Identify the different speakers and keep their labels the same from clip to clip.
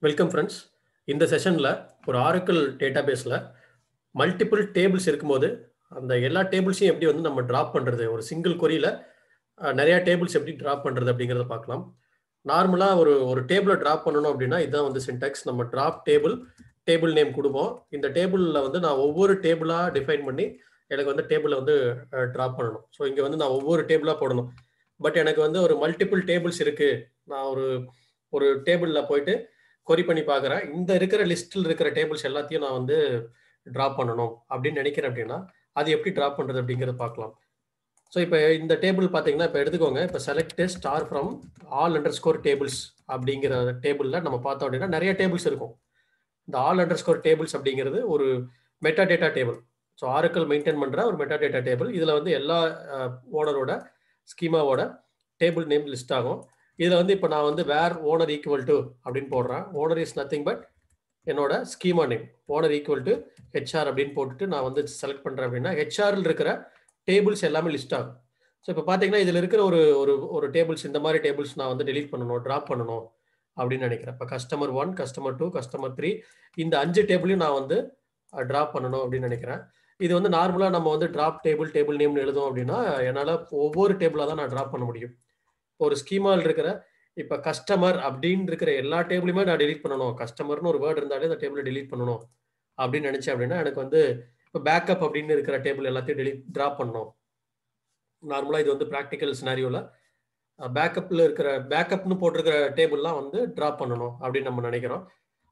Speaker 1: Welcome friends. இந்த செஷனில் ஒரு ஆரக்கிள் டேட்டாபேஸில் மல்டிபிள் டேபிள்ஸ் இருக்கும்போது அந்த எல்லா டேபிள்ஸையும் எப்படி வந்து நம்ம ட்ராப் பண்ணுறது, ஒரு சிங்கிள் கொரியில் நிறையா டேபிள்ஸ் எப்படி ட்ராப் பண்ணுறது அப்படிங்கிறத பார்க்கலாம். நார்மலாக ஒரு டேபிளை ட்ராப் பண்ணணும் அப்படின்னா இதுதான் வந்து சின்டாக்ஸ். நம்ம ட்ராப் டேபிள் நேம் கொடுப்போம். இந்த டேபிளில் வந்து நான் ஒவ்வொரு டேபிளாக டிஃபைன் பண்ணி எனக்கு வந்து டேபிளை வந்து ட்ராப் பண்ணணும். ஸோ இங்கே வந்து நான் ஒவ்வொரு டேபிளாக போடணும். பட் எனக்கு வந்து ஒரு மல்டிபிள் டேபிள்ஸ் இருக்குது. நான் ஒரு டேபிளில் போயிட்டு கொரி பண்ணி பார்க்குறேன். இந்த இருக்கிற லிஸ்ட்டில் இருக்கிற டேபிள்ஸ் எல்லாத்தையும் நான் வந்து ட்ராப் பண்ணணும் அப்படின்னு நினைக்கிறேன். அப்படின்னா அது எப்படி ட்ராப் பண்ணுறது அப்படிங்கிறத பார்க்கலாம். ஸோ இப்போ இந்த டேபிள் பார்த்தீங்கன்னா இப்போ எடுத்துக்கோங்க. இப்போ select star from all underscore tables அப்படிங்கிற டேபிளில் நம்ம பார்த்தோம் அப்படின்னா நிறைய டேபிள்ஸ் இருக்கும். இந்த ஆல் அண்டர் ஸ்கோர் டேபிள்ஸ் அப்படிங்கிறது ஒரு meta data table. So Oracle maintain பண்ணுற ஒரு மெட்டா டேட்டா டேபிள். இதில் வந்து எல்லா ஓனரோட ஸ்கீமாவோட டேபிள் நேம் லிஸ்ட் ஆகும். இதில் வந்து இப்போ நான் வந்து வேர் ஓனர் ஈக்குவல் டு அப்படின்னு போடுறேன். ஓனர் இஸ் நத்திங் பட் என்னோட schema name owner equal to HR அப்படின்னு போட்டுட்டு நான் வந்து செலக்ட் பண்ணுறேன். அப்படின்னா ஹெச்ஆரில் இருக்கிற டேபிள்ஸ் எல்லாமே லிஸ்ட் ஆகும். ஸோ இப்போ பார்த்தீங்கன்னா இதில் இருக்கிற ஒரு டேபிள்ஸ், இந்த மாதிரி டேபிள்ஸ் நான் வந்து டெலீட் பண்ணணும், ட்ராப் பண்ணணும் அப்படின்னு நினைக்கிறேன். இப்போ கஸ்டமர் 1, கஸ்டமர் 2, கஸ்டமர் 3 இந்த 5 டேபிளையும் நான் வந்து ட்ராப் பண்ணணும் அப்படின்னு நினைக்கிறேன். இது வந்து நார்மலாக நம்ம வந்து ட்ராப் டேபிள் நேம்னு எழுதும் அப்படின்னா என்னால் ஒவ்வொரு டேபிளாக தான் நான் ட்ராப் பண்ண முடியும். ஒரு ஸ்கீமாவில் இருக்கிற இப்போ கஸ்டமர் அப்படின்னு இருக்கிற எல்லா டேபிளுமே நான் டெலீட் பண்ணணும். கஸ்டமர்னு ஒரு வேர்டு இருந்தாலே அந்த டேபிளை டெலீட் பண்ணணும் அப்படின்னு நினைச்சேன். அப்படின்னா எனக்கு வந்து இப்போ பேக்கப் அப்படின்னு இருக்கிற டேபிள் எல்லாத்தையும் ட்ராப் பண்ணணும். நார்மலாக இது வந்து ப்ராக்டிக்கல் சினாரியோவில் பேக்கப்னு போட்டிருக்கிற டேபிள்லாம் வந்து ட்ராப் பண்ணணும் அப்படின்னு நம்ம நினைக்கிறோம்.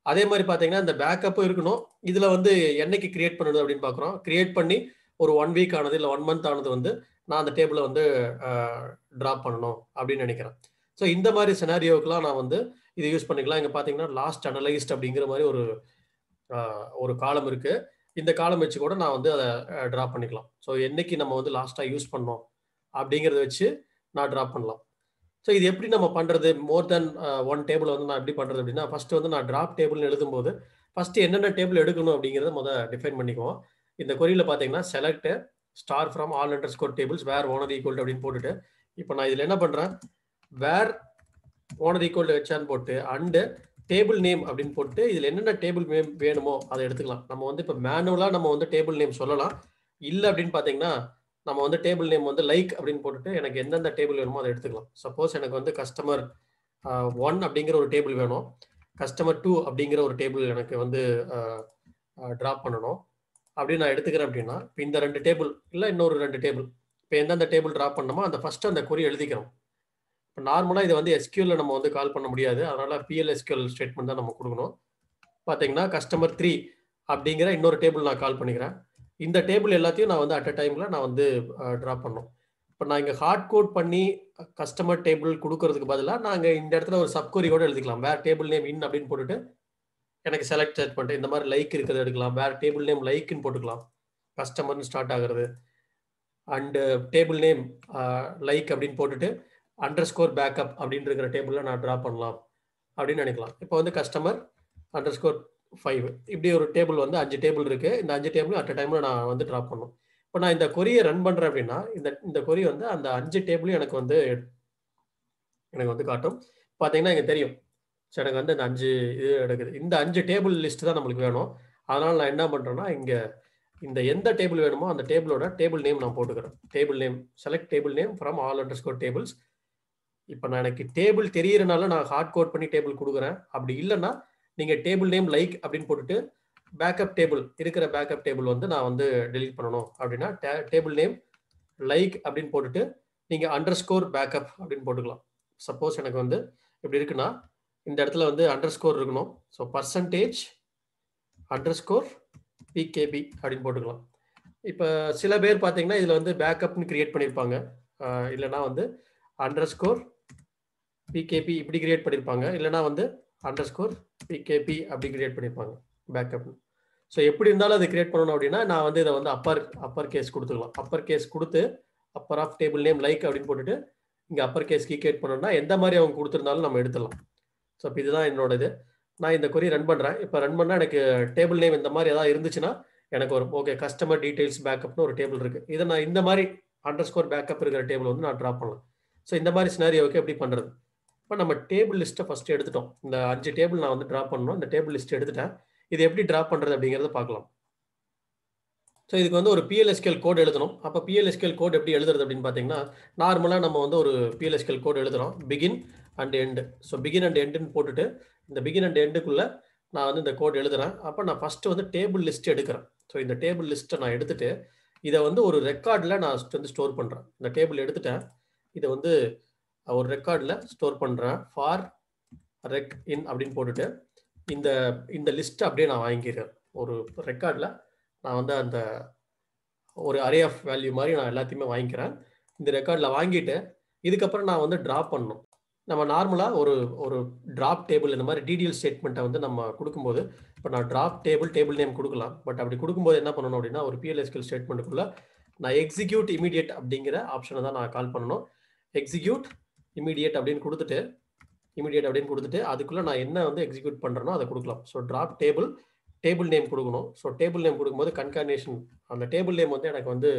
Speaker 1: அதே மாதிரி பார்த்தீங்கன்னா இந்த பேக்கப்பும் இருக்கணும். இதில் வந்து என்னைக்கு கிரியேட் பண்ணணும் அப்படின்னு பார்க்குறோம். கிரியேட் பண்ணி ஒரு 1 வீக் ஆனது இல்லை 1 மந்த் ஆனது வந்து நான் அந்த டேபிளை வந்து ட்ராப் பண்ணணும் அப்படின்னு நினைக்கிறேன். ஸோ இந்த மாதிரி சினாரியோக்கெலாம் நான் வந்து இது யூஸ் பண்ணிக்கலாம். இங்கே பார்த்தீங்கன்னா லாஸ்ட் அனலைஸ்ட் அப்படிங்கிற மாதிரி ஒரு காலம் இருக்குது. இந்த காலம் வச்சு கூட நான் வந்து அதை ட்ராப் பண்ணிக்கலாம். ஸோ என்னைக்கு நம்ம வந்து லாஸ்ட்டாக யூஸ் பண்ணோம் அப்படிங்கிறத வச்சு நான் ட்ராப் பண்ணலாம். ஸோ இது எப்படி நம்ம பண்ணுறது, மோர் தென் 1 டேபிள் வந்து நான் எப்படி பண்ணுறது அப்படின்னா ஃபஸ்ட்டு வந்து நான் ட்ராப் டேபிள்னு எழுதும்போது ஃபஸ்ட்டு என்னென்ன டேபிள் எடுக்கணும் அப்படிங்கிறத டிஃபைன் பண்ணிக்குவோம். இந்த கொரியில் பார்த்தீங்கன்னா select star from all underscore tables where owner equal அப்படின்னு போட்டுட்டு இப்போ நான் இதில் என்ன பண்ணுறேன், வேர் ஓனர் ஈக்குவல் டு ஹெச்ஆர்னு போட்டு அண்டு டேபிள் நேம் அப்படின்னு போட்டு இதில் என்னென்ன டேபிள் நேம் வேணுமோ அதை எடுத்துக்கலாம். நம்ம வந்து இப்போ மேனுவலாக நம்ம வந்து டேபிள் நேம் சொல்லலாம். இல்லை அப்படின்னு பார்த்தீங்கன்னா நம்ம வந்து டேபிள் நேம் வந்து லைக் அப்படின்னு போட்டுட்டு எனக்கு எந்தெந்த டேபிள் வேணுமோ அதை எடுத்துக்கலாம். சப்போஸ் எனக்கு வந்து கஸ்டமர் 1 அப்படிங்கிற ஒரு டேபிள் வேணும், கஸ்டமர் 2 அப்படிங்கிற ஒரு டேபிள் எனக்கு வந்து ட்ராப் பண்ணணும் அப்படின்னு நான் எடுத்துக்கிறேன். அப்படின்னா இப்போ இந்த 2 டேபிள் இல்லை இன்னொரு 2 டேபிள் இப்போ எந்தெந்த டேபிள் ட்ராப் பண்ணணுமோ அந்த ஃபஸ்ட்டு அந்த கொரி எழுதிக்கிறோம். இப்போ நார்மலாக இதை வந்து எஸ்கியூஎல்ல நம்ம வந்து கால் பண்ண முடியாது. அதனால் PL/SQL ஸ்டேட்மெண்ட் தான் நம்ம கொடுக்கணும். பார்த்தீங்கன்னா கஸ்டமர் 3 அப்படிங்கிற இன்னொரு டேபிள் நான் கால் பண்ணிக்கிறேன். இந்த டேபிள் எல்லாத்தையும் நான் வந்து அட் அ டைமில் நான் வந்து ட்ராப் பண்ணணும். இப்போ நான் இங்கே ஹார்ட் கோட் பண்ணி கஸ்டமர் டேபிள் கொடுக்கறதுக்கு பதிலாக நாங்கள் இந்த இடத்துல ஒரு சப்கொரி கூட எழுதிக்கலாம். வேர் டேபிள் நேம் இன் அப்படின்னு போட்டுட்டு எனக்கு செலக்ட் பண்ணிட்டு இந்த மாதிரி லைக் இருக்கிறத எடுக்கலாம். வேர் டேபிள் நேம் லைக்குன்னு போட்டுக்கலாம். கஸ்டமர்னு ஸ்டார்ட் ஆகிறது அண்டு டேபிள் நேம் லைக் அப்படின்னு போட்டுட்டு அண்டர் ஸ்கோர் பேக்கப் அப்படின்னு இருக்கிற டேபிளில் நான் ட்ராப் பண்ணலாம் அப்படின்னு நினைக்கலாம். இப்போ வந்து கஸ்டமர் அண்டர் ஸ்கோர் 5 இப்படி ஒரு டேபிள் வந்து 5 டேபிள் இருக்குது. இந்த 5 டேபிளும் அட் அ டைமில் நான் வந்து ட்ராப் பண்ணணும். இப்போ நான் இந்த கொரியை ரன் பண்ணுறேன் அப்படின்னா இந்த கொரி வந்து அந்த 5 டேபிளும் எனக்கு வந்து காட்டும். பார்த்தீங்கன்னா இங்கே தெரியும். ஸோ எனக்கு வந்து இந்த 5 இது எடுக்குது. இந்த 5 டேபிள் லிஸ்ட் தான் நம்மளுக்கு வேணும். அதனால் நான் என்ன பண்ணுறேன்னா இங்கே இந்த எந்த டேபிள் வேணுமோ அந்த டேபிளோட டேபிள் நேம் நான் போட்டுக்கிறேன். Table name select table name from all underscore tables. இப்போ நான் எனக்கு டேபிள் தெரியறனால நான் ஹார்ட் கோட் பண்ணி டேபிள் கொடுக்குறேன். அப்படி இல்லைன்னா நீங்கள் டேபிள் நேம் லைக் அப்படின்னு போட்டுட்டு பேக்கப் டேபிள் இருக்கிற பேக்கப் டேபிள் வந்து நான் வந்து டெலீட் பண்ணணும் அப்படின்னா டேபிள் நேம் லைக் அப்படின்னு போட்டுட்டு நீங்கள் அண்டர் ஸ்கோர் பேக்கப் அப்படின்னு போட்டுக்கலாம். சப்போஸ் எனக்கு வந்து இப்படி இருக்குன்னா இந்த இடத்துல வந்து அண்டர் ஸ்கோர் இருக்கணும். So percentage under score PKB அப்படின்னு போட்டுக்கலாம். இப்போ சில பேர் பார்த்தீங்கன்னா இதில் வந்து பேக்கப்னு கிரியேட் பண்ணியிருப்பாங்க. இல்லைனா வந்து அண்டர் ஸ்கோர் PKB இப்படி கிரியேட் பண்ணியிருப்பாங்க. இல்லைனா வந்து அண்டர் ஸ்கோர் PKB அப்படி கிரியேட் பண்ணியிருப்பாங்க பேக்கப். ஸோ எப்படி இருந்தாலும் அதை கிரியேட் பண்ணணும் அப்படின்னா நான் வந்து இதை வந்து அப்பர் கேஸ் கொடுத்துக்கலாம். அப்பர் கேஸ் கொடுத்து upper of table name like அப்படின்னு போட்டுட்டு இங்கே அப்பர் கேஸ் கிரியேட் பண்ணணும்னா எந்த மாதிரி அவங்க கொடுத்துருந்தாலும் நம்ம எடுத்துடலாம். ஸோ இப்போ இதுதான் என்னோட இது. நான் இந்த கொரி ரன் பண்ணுறேன். இப்போ ரன் பண்ணால் எனக்கு டேபிள் நேம் இந்த மாதிரி ஏதாவது இருந்துச்சுன்னா எனக்கு ஒரு ஓகே கஸ்டமர் டீடைல்ஸ் பேக்கப்னு ஒரு டேபிள் இருக்குது. இதை நான் இந்த மாதிரி அண்டர் ஸ்கோர் பேக்கப் இருக்கிற டேபிள் வந்து நான் ட்ராப் பண்ணலாம். ஸோ இந்த மாதிரி சினாரியோவுக்கு எப்படி பண்ணுறது, இப்போ நம்ம டேபிள் லிஸ்ட்டை ஃபஸ்ட்டு எடுத்துட்டோம். இந்த 5 டேபிள் நான் வந்து ட்ரா பண்ணணும். இந்த டேபிள் லிஸ்ட் எடுத்துட்டேன். இது எப்படி ட்ரா பண்ணுறது அப்படிங்கிறத பார்க்கலாம். ஸோ இதுக்கு வந்து ஒரு PLSQL கோட் எழுதணும். அப்போ PLSQL கோட் எப்படி எழுதுறது அப்படின்னு பார்த்தீங்கன்னா, நார்மலாக நம்ம வந்து ஒரு PLSQL கோட் எழுதுறோம். Begin and end. So begin and எண்டுன்னு போட்டுட்டு இந்த பிகின் அண்ட் எண்டுக்குள்ளே நான் வந்து இந்த கோட் எழுதுறேன். அப்போ நான் ஃபஸ்ட்டு வந்து டேபிள் லிஸ்ட் எடுக்கிறேன். ஸோ இந்த டேபிள் லிஸ்ட்டை நான் எடுத்துட்டு இதை வந்து ஒரு ரெக்கார்டில் நான் வந்து ஸ்டோர் பண்ணுறேன். இந்த டேபிள் எடுத்துட்டேன். இதை வந்து ஒரு ரெக்கார்டில் ஸ்டோர் பண்ணுறேன். ஃபார் ரெக் இன் அப்படின்னு போட்டுட்டு இந்த இந்த லிஸ்ட்டை அப்படியே நான் வாங்கிக்கிறேன். ஒரு ரெக்கார்டில் நான் வந்து அந்த ஒரு அரே ஆஃப் வேல்யூ மாதிரி நான் எல்லாத்தையுமே வாங்கிக்கிறேன். இந்த ரெக்கார்டில் வாங்கிட்டு இதுக்கப்புறம் நான் வந்து ட்ராப் பண்ணணும். நம்ம நார்மலாக ஒரு ஒரு ட்ராப் டேபிள் இந்த மாதிரி டிடிஎல் ஸ்டேட்மெண்ட்டை வந்து நம்ம கொடுக்கும்போது இப்போ நான் ட்ராப் டேபிள் நேம் கொடுக்கலாம். பட் அப்படி கொடுக்கும்போது என்ன பண்ணணும் அப்படின்னா ஒரு PLSQL ஸ்டேட்மெண்ட்டுக்குள்ளே நான் எக்ஸிக்யூட் இமீடியட் அப்படிங்கிற ஆப்ஷனை தான் நான் கால் பண்ணணும். எக்ஸிக்யூட் இமீடியட் அப்படின்னு கொடுத்துட்டு அதுக்குள்ளே நான் என்ன வந்து எக்ஸிக்யூட் பண்ணுறேனோ அதை கொடுக்கலாம். ஸோ ட்ராப் டேபிள் நேம் கொடுக்கணும். ஸோ டேபிள் நேம் கொடுக்கும்போது கன்கார்னேஷன் அந்த டேபிள் நேம் வந்து எனக்கு வந்து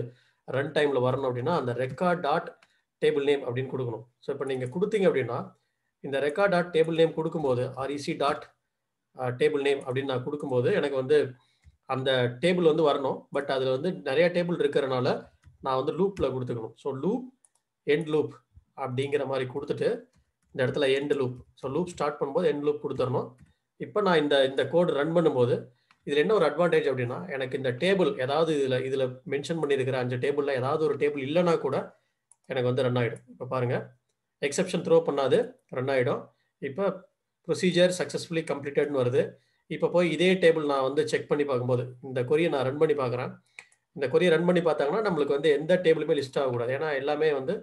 Speaker 1: ரன் டைமில் வரணும் அப்படின்னா அந்த ரெக்கார்ட் டாட் டேபிள் நேம் அப்படின்னு கொடுக்கணும். ஸோ இப்போ நீங்கள் கொடுத்தீங்க அப்படின்னா இந்த ரெக்கார்ட் டாட் டேபிள் நேம் கொடுக்கும்போது REC டாட் டேபிள் நேம் அப்படின்னு நான் கொடுக்கும்போது எனக்கு வந்து அந்த டேபிள் வந்து வரணும். பட் அதில் வந்து நிறைய டேபிள் இருக்கிறனால நான் வந்து லூப்பில் கொடுத்துக்கணும். ஸோ லூப் எண்ட் லூப் அப்படிங்கிற மாதிரி கொடுத்துட்டு இந்த இடத்துல end loop. So loop start பண்ணும்போது எண்ட் லூப் கொடுத்துடணும். இப்போ நான் இந்த கோட் ரன் பண்ணும்போது இதில் என்ன ஒரு அட்வான்டேஜ் அப்படின்னா எனக்கு இந்த டேபிள் ஏதாவது இதில் மென்ஷன் பண்ணியிருக்கிற 5 டேபிளில் ஏதாவது ஒரு டேபிள் இல்லைனா கூட எனக்கு வந்து ரன் ஆகிடும். இப்போ பாருங்கள், எக்ஸெப்ஷன் த்ரோ பண்ணாது ரன் ஆகிடும். இப்போ ப்ரொசீஜர் சக்ஸஸ்ஃபுல்லி கம்ப்ளீட்டட்னு வருது. இப்போ போய் இதே டேபிள் நான் வந்து செக் பண்ணி பார்க்கும்போது இந்த கொரியை நான் ரன் பண்ணி பார்க்குறேன். இந்த கொரியை ரன் பண்ணி பார்த்தாங்கன்னா நம்மளுக்கு வந்து எந்த டேபிளுமே லிஸ்ட் ஆகக்கூடாது. ஏன்னா எல்லாமே வந்து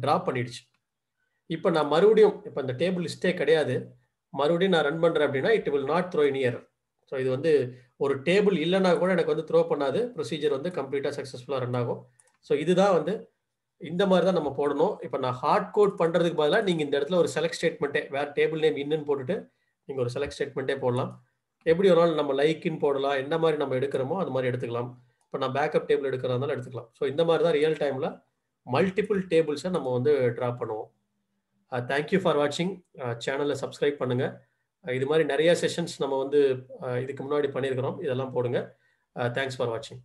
Speaker 1: ட்ராப் பண்ணிடுச்சு. இப்போ நான் மறுபடியும் இப்போ இந்த டேபிள் லிஸ்ட்டே கிடையாது, மறுபடியும் நான் ரன் பண்ணுறேன் அப்படின்னா it will not throw in year. So இது வந்து ஒரு டேபிள் இல்லைனா கூட எனக்கு வந்து த்ரோ பண்ணாது. ப்ரொசீஜர் வந்து கம்ப்ளீட்டாக சக்ஸஸ்ஃபுல்லாக ரன் ஆகும். ஸோ இதுதான் வந்து இந்த மாதிரி தான் நம்ம போடணும். இப்போ நான் ஹார்ட் கோட் பண்ணுறதுக்கு பதிலாக நீங்கள் இந்த இடத்துல ஒரு செலக்ட் ஸ்டேட்மெண்ட்டே வேறு டேபிள் நேம் இன்னுன்னு போட்டுட்டு நீங்கள் ஒரு செலக்ட் ஸ்டேட்மெண்ட்டே போடலாம். எப்படி ஒரு நாள் நம்ம லைக்கின்னு போடலாம், என்ன மாதிரி நம்ம எடுக்கிறோமோ அது மாதிரி எடுத்துக்கலாம். இப்போ நான் பேக்கப் டேபிள் எடுக்கிறதால எடுத்துக்கலாம். ஸோ இந்த மாதிரி தான் ரியல் டைமில் மல்டிபிள் டேபிள்ஸை நம்ம வந்து ட்ரா பண்ணுவோம். தேங்க்யூ ஃபார் வாட்சிங். சேனலை சப்ஸ்கிரைப் பண்ணுங்கள். இது மாதிரி நிறைய செஷன்ஸ் நம்ம வந்து இதுக்கு முன்னாடி பண்ணியிருக்கிறோம். இதெல்லாம் போடுங்க. தேங்க்ஸ் ஃபார் வாட்சிங்.